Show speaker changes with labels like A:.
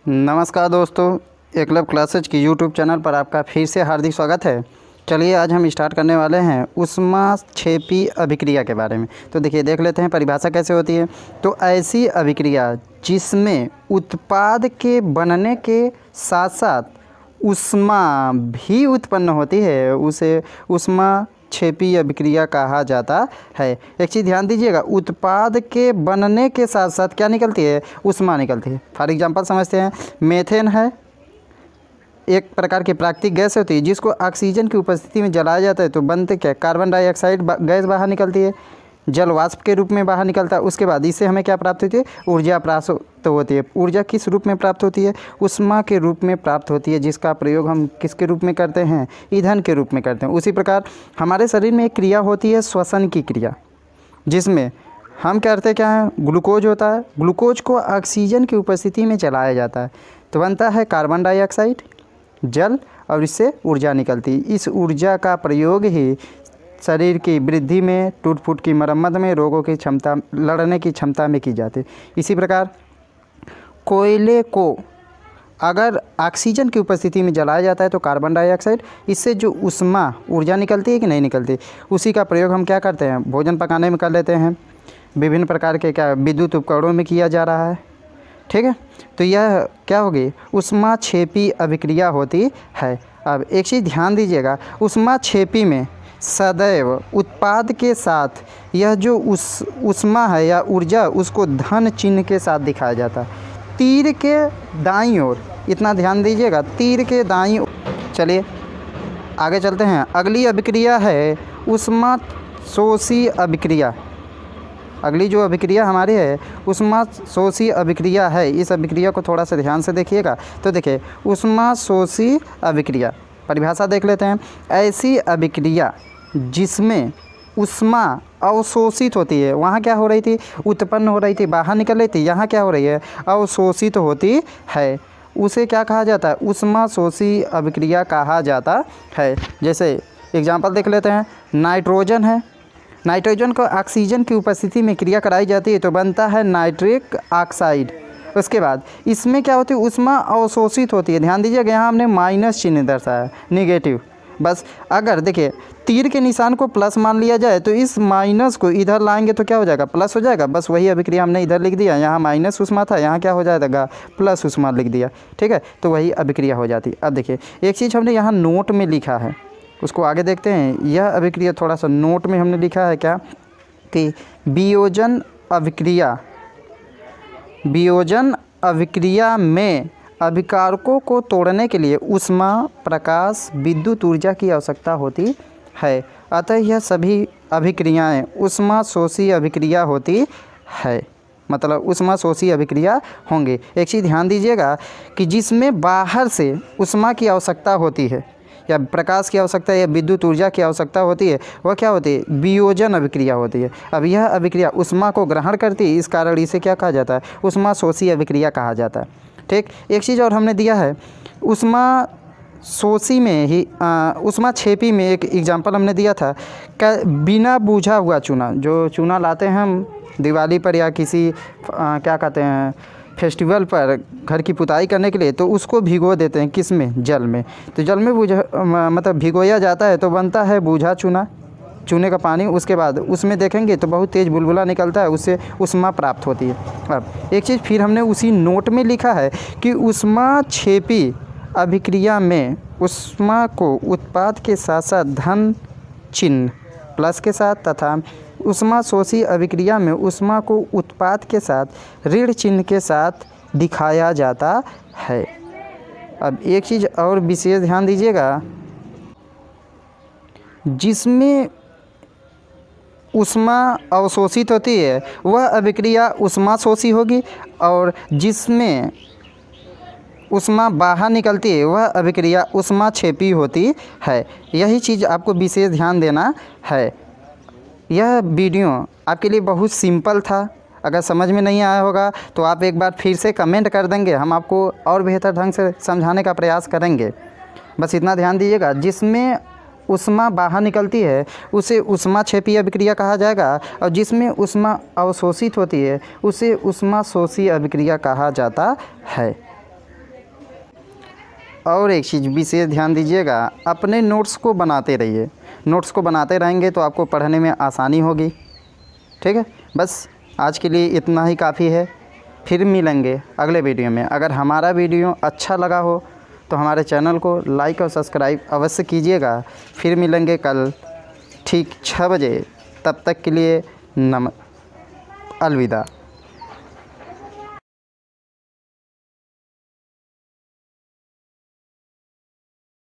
A: नमस्कार दोस्तों, एकलव्य क्लासेज की यूट्यूब चैनल पर आपका फिर से हार्दिक स्वागत है। चलिए आज हम स्टार्ट करने वाले हैं ऊष्माक्षेपी अभिक्रिया के बारे में। तो देखिए, देख लेते हैं परिभाषा कैसे होती है। तो ऐसी अभिक्रिया जिसमें उत्पाद के बनने के साथ साथ ऊष्मा भी उत्पन्न होती है उसे ऊष्माक्षेपी अभिक्रिया कहा जाता है। एक चीज़ ध्यान दीजिएगा, उत्पाद के बनने के साथ साथ क्या निकलती है? ऊष्मा निकलती है। फॉर एग्जांपल समझते हैं, मेथेन है, एक प्रकार की प्राकृतिक गैस होती है जिसको ऑक्सीजन की उपस्थिति में जलाया जाता है तो बनते क्या? कार्बन डाइऑक्साइड गैस बाहर निकलती है, जल वाष्प के रूप में बाहर निकलता है। उसके बाद इससे हमें क्या प्राप्त होती है? ऊर्जा प्राप्त होती है। ऊर्जा किस रूप में प्राप्त होती है? ऊष्मा के रूप में प्राप्त होती है, जिसका प्रयोग हम किसके रूप में करते हैं? ईंधन के रूप में करते हैं। उसी प्रकार हमारे शरीर में एक क्रिया होती है श्वसन की क्रिया, जिसमें हम करते क्या हैं? ग्लूकोज होता है, ग्लूकोज को ऑक्सीजन की उपस्थिति में जलाया जाता है तो बनता है कार्बन डाइऑक्साइड, जल, और इससे ऊर्जा निकलती है। इस ऊर्जा का प्रयोग ही शरीर की वृद्धि में, टूट फूट की मरम्मत में, रोगों की क्षमता, लड़ने की क्षमता में की जाती है। इसी प्रकार कोयले को अगर ऑक्सीजन की उपस्थिति में जलाया जाता है तो कार्बन डाइऑक्साइड, इससे जो ऊष्मा ऊर्जा निकलती है कि नहीं निकलती, उसी का प्रयोग हम क्या करते हैं? भोजन पकाने में कर लेते हैं, विभिन्न प्रकार के क्या विद्युत उपकरणों में किया जा रहा है। ठीक है, तो यह क्या होगी? ऊष्माक्षेपी अभिक्रिया होती है। अब एक चीज़ ध्यान दीजिएगा, ऊष्माक्षेपी में सदैव उत्पाद के साथ यह जो ऊष्मा है या ऊर्जा, उसको धन चिन्ह के साथ दिखाया जाता है, तीर के दाईं ओर। इतना ध्यान दीजिएगा, तीर के दाईं ओर। चलिए आगे चलते हैं। अगली अभिक्रिया है ऊष्माशोषी अभिक्रिया। अगली जो अभिक्रिया हमारी है ऊष्माशोषी अभिक्रिया है। इस अभिक्रिया को थोड़ा सा ध्यान से देखिएगा। तो देखिए, ऊष्माशोषी अभिक्रिया परिभाषा देख लेते हैं। ऐसी अभिक्रिया जिसमें ऊष्मा अवशोषित होती है, वहाँ क्या हो रही थी? उत्पन्न हो रही थी, बाहर निकल रही थी। यहाँ क्या हो रही है? अवशोषित होती है। उसे क्या कहा जाता है? ऊष्माशोषी अभिक्रिया कहा जाता है। जैसे एग्जाम्पल देख लेते हैं, नाइट्रोजन है, नाइट्रोजन को ऑक्सीजन की उपस्थिति में क्रिया कराई जाती है तो बनता है नाइट्रिक ऑक्साइड। उसके बाद इसमें क्या होती है? ऊष्मा अवशोषित होती है। ध्यान दीजिएगा, यहाँ हमने माइनस चिन्ह दर्शाया, निगेटिव। बस अगर देखिए तीर के निशान को प्लस मान लिया जाए तो इस माइनस को इधर लाएंगे तो क्या हो जाएगा? प्लस हो जाएगा। बस वही अभिक्रिया हमने इधर लिख दिया, यहाँ माइनस ऊष्मा था, यहाँ क्या हो जाएगा? प्लस ऊष्मा लिख दिया। ठीक है, तो वही अभिक्रिया हो जाती। अब देखिए, एक चीज़ हमने यहाँ नोट में लिखा है, उसको आगे देखते हैं। यह अभिक्रिया थोड़ा सा नोट में हमने लिखा है क्या कि वियोजन अभिक्रिया, वियोजन अभिक्रिया में अभिकारकों को तोड़ने के लिए ऊष्मा, प्रकाश, विद्युत ऊर्जा की आवश्यकता होती है। अतः यह सभी अभिक्रियाएं ऊष्माशोषी अभिक्रिया होती है, मतलब ऊष्माशोषी अभिक्रिया होंगे। एक चीज़ ध्यान दीजिएगा कि जिसमें बाहर से ऊष्मा की आवश्यकता होती है या प्रकाश की आवश्यकता या विद्युत ऊर्जा की आवश्यकता होती है, वह क्या होती है? वियोजन अभिक्रिया होती है। अब यह अभिक्रिया ऊष्मा को ग्रहण करती है, इस कारण इसे क्या कहा जाता है? ऊष्माशोषी अभिक्रिया कहा जाता है। ठीक, एक चीज़ और हमने दिया है ऊष्माशोषी में ही, ऊष्माक्षेपी में एक एग्जाम्पल हमने दिया था, बिना बूझा हुआ चूना, जो चूना लाते हैं हम दिवाली पर या किसी क्या कहते हैं फेस्टिवल पर घर की पुताई करने के लिए, तो उसको भिगो देते हैं किस में? जल में। तो जल में मतलब भिगोया जाता है तो बनता है बूझा चूना, चूने का पानी। उसके बाद उसमें देखेंगे तो बहुत तेज़ बुलबुला निकलता है, उससे ऊष्मा प्राप्त होती है। अब एक चीज़ फिर हमने उसी नोट में लिखा है कि ऊष्माक्षेपी अभिक्रिया में ऊष्मा को उत्पाद के साथ साथ धन चिन्ह प्लस के साथ तथा ऊष्माशोषी अभिक्रिया में ऊष्मा को उत्पाद के साथ ऋण चिन्ह के साथ दिखाया जाता है। अब एक चीज़ और विशेष ध्यान दीजिएगा, जिसमें ऊष्मा अवशोषित होती है वह अभिक्रिया ऊष्माशोषी होगी, और जिसमें ऊष्मा बाहर निकलती है वह अभिक्रिया ऊष्माक्षेपी होती है। यही चीज़ आपको विशेष ध्यान देना है। यह वीडियो आपके लिए बहुत सिंपल था। अगर समझ में नहीं आया होगा तो आप एक बार फिर से कमेंट कर देंगे, हम आपको और बेहतर ढंग से समझाने का प्रयास करेंगे। बस इतना ध्यान दीजिएगा, जिसमें ऊष्मा बाहर निकलती है उसे ऊष्माक्षेपी अभिक्रिया कहा जाएगा, और जिसमें ऊष्मा अवशोषित होती है उसे ऊष्माशोषी अभिक्रिया कहा जाता है। और एक चीज़ विशेष ध्यान दीजिएगा, अपने नोट्स को बनाते रहिए। नोट्स को बनाते रहेंगे तो आपको पढ़ने में आसानी होगी। ठीक है, बस आज के लिए इतना ही काफ़ी है। फिर मिलेंगे अगले वीडियो में। अगर हमारा वीडियो अच्छा लगा हो तो हमारे चैनल को लाइक और सब्सक्राइब अवश्य कीजिएगा। फिर मिलेंगे कल ठीक 6 बजे। तब तक के लिए अलविदा।